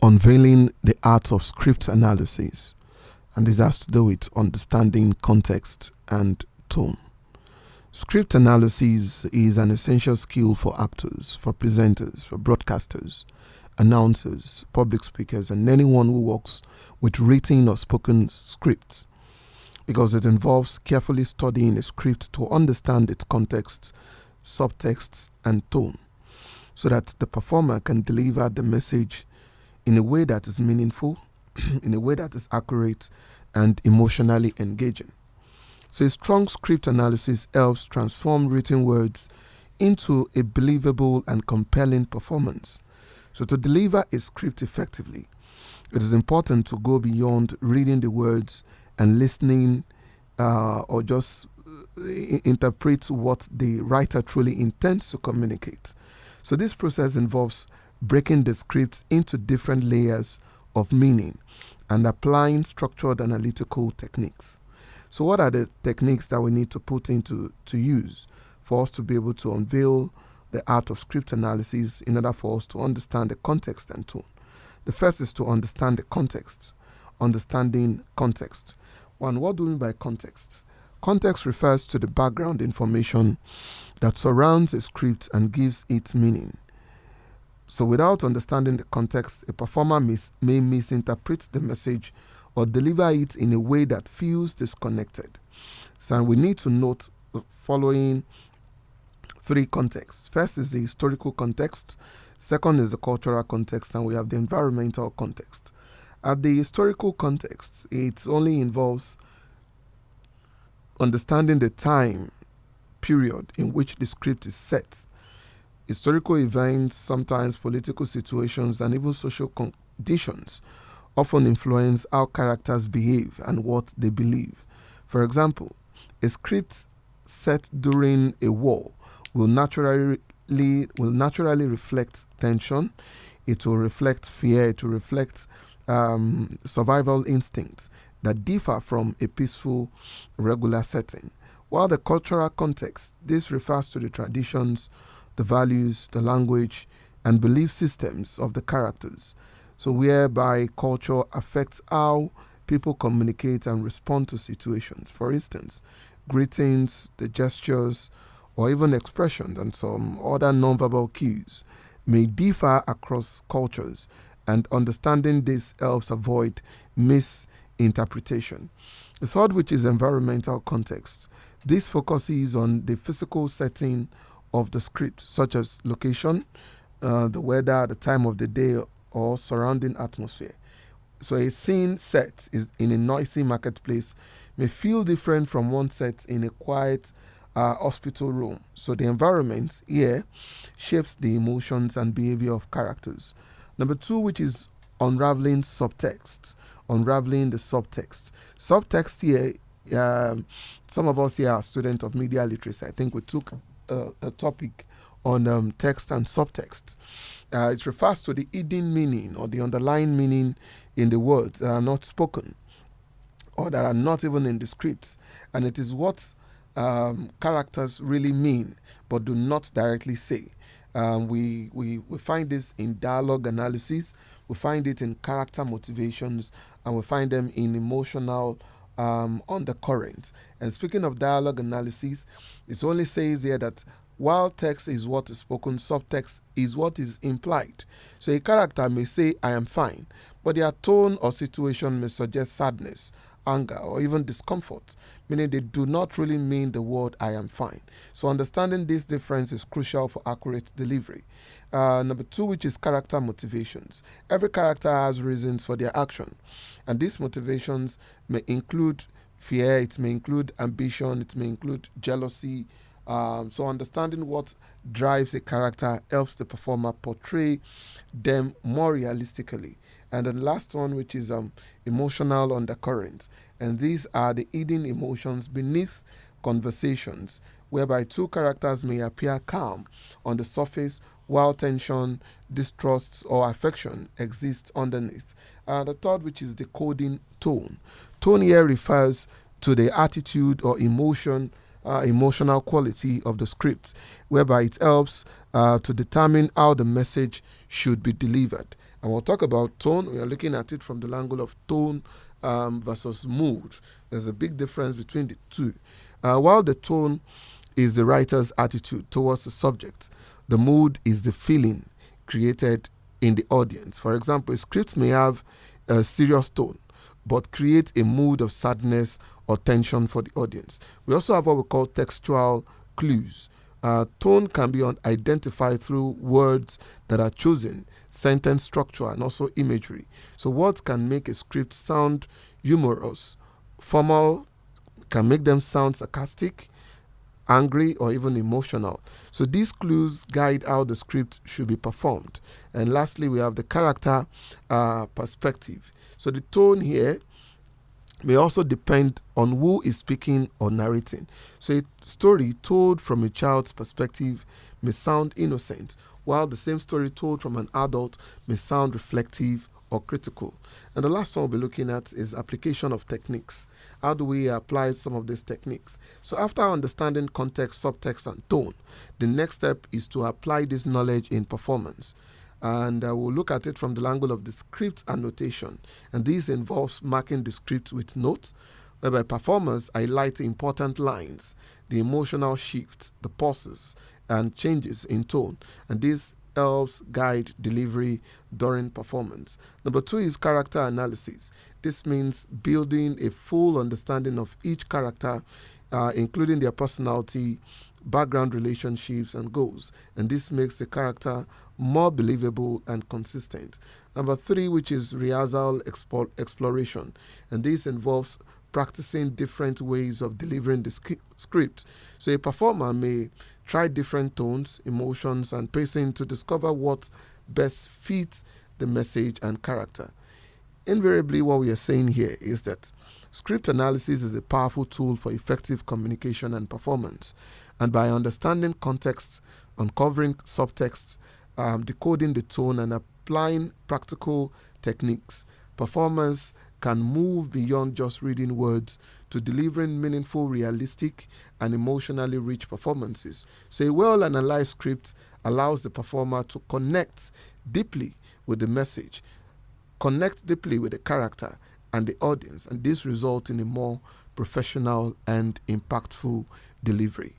Unveiling the art of script analysis, and this has to do with understanding context and tone. Script analysis is an essential skill for actors, for presenters, for broadcasters, announcers, public speakers, and anyone who works with written or spoken scripts, because it involves carefully studying a script to understand its context, subtext, and tone, so that the performer can deliver the message in a way that is meaningful, in a way that is accurate, and emotionally engaging. So a strong script analysis helps transform written words into a believable and compelling performance. So to deliver a script effectively, it is important to go beyond reading the words and listening or just interpret what the writer truly intends to communicate. So this process involves breaking the script into different layers of meaning and applying structured analytical techniques. So what are the techniques that we need to put into use for us to be able to unveil the art of script analysis in order for us to understand the context and tone? The first is to understand the context. Understanding context. One, what do we mean by context? Context refers to the background information that surrounds a script and gives it meaning. So without understanding the context, a performer may misinterpret the message or deliver it in a way that feels disconnected. So we need to note the following three contexts. First is the historical context. Second is the cultural context, and we have the environmental context. At the historical context, it only involves understanding the time period in which the script is set. Historical events, sometimes political situations, and even social conditions often influence how characters behave and what they believe. For example, a script set during a war will naturally reflect tension. It will reflect fear. It will reflect survival instincts that differ from a peaceful, regular setting. While the cultural context, this refers to the traditions, the values, the language, and belief systems of the characters. So whereby culture affects how people communicate and respond to situations. For instance, greetings, the gestures, or even expressions and some other nonverbal cues may differ across cultures, and understanding this helps avoid misinterpretation. The third, which is environmental context. This focuses on the physical setting of the script, such as location, the weather, the time of the day, or surrounding atmosphere. So a scene set is in a noisy marketplace may feel different from one set in a quiet hospital room. So the environment here shapes the emotions and behavior of characters. Number two, which is unraveling subtext. Unraveling the subtext. Subtext here, some of us here are students of media literacy. I think we took a topic on text and subtext. It refers to the hidden meaning or the underlying meaning in the words that are not spoken or that are not even in the scripts. And it is what characters really mean but do not directly say. We find this in dialogue analysis, we find it in character motivations, and we find them in emotional undercurrents. And speaking of dialogue analysis, it only says here that while text is what is spoken, subtext is what is implied. So a character may say, "I am fine," but their tone or situation may suggest sadness, anger, or even discomfort, meaning they do not really mean the word "I am fine." So understanding this difference is crucial for accurate delivery. Number two, which is character motivations. Every character has reasons for their action, and these motivations may include fear, it may include ambition, it may include jealousy. So understanding what drives a character helps the performer portray them more realistically. And the last one, which is emotional undercurrents. And these are the hidden emotions beneath conversations, whereby two characters may appear calm on the surface while tension, distrust, or affection exists underneath. The third, which is decoding tone. Tone here refers to the attitude or emotion emotional quality of the script, whereby it helps to determine how the message should be delivered. And we'll talk about tone. We are looking at it from the angle of tone versus mood. There's a big difference between the two. While the tone is the writer's attitude towards the subject, the mood is the feeling created in the audience. For example, a script may have a serious tone, but create a mood of sadness or tension for the audience. We also have what we call textual clues. Tone can be identified through words that are chosen, sentence structure, and also imagery. So words can make a script sound humorous. Formal can make them sound sarcastic, angry, or even emotional. So these clues guide how the script should be performed. And lastly, we have the character perspective. So the tone here may also depend on who is speaking or narrating. So a story told from a child's perspective may sound innocent, while the same story told from an adult may sound reflective or critical. And the last one we'll be looking at is application of techniques. How do we apply some of these techniques? So after understanding context, subtext, and tone, the next step is to apply this knowledge in performance. And we'll look at it from the angle of the script annotation. And this involves marking the script with notes, whereby performers highlight important lines, the emotional shift, the pauses, and changes in tone. And this helps guide delivery during performance. Number 2 is character analysis. This means building a full understanding of each character, including their personality, background, relationships, and goals. And this makes the character more believable and consistent. Number 3, which is rehearsal exploration. And this involves practicing different ways of delivering the script. So a performer may try different tones, emotions, and pacing to discover what best fits the message and character. Invariably, what we are saying here is that script analysis is a powerful tool for effective communication and performance. And by understanding context, uncovering subtext, decoding the tone, and applying practical techniques, performers can move beyond just reading words to delivering meaningful, realistic, and emotionally rich performances. So a well-analyzed script allows the performer to connect deeply with the message, connect deeply with the character and the audience, and this results in a more professional and impactful delivery.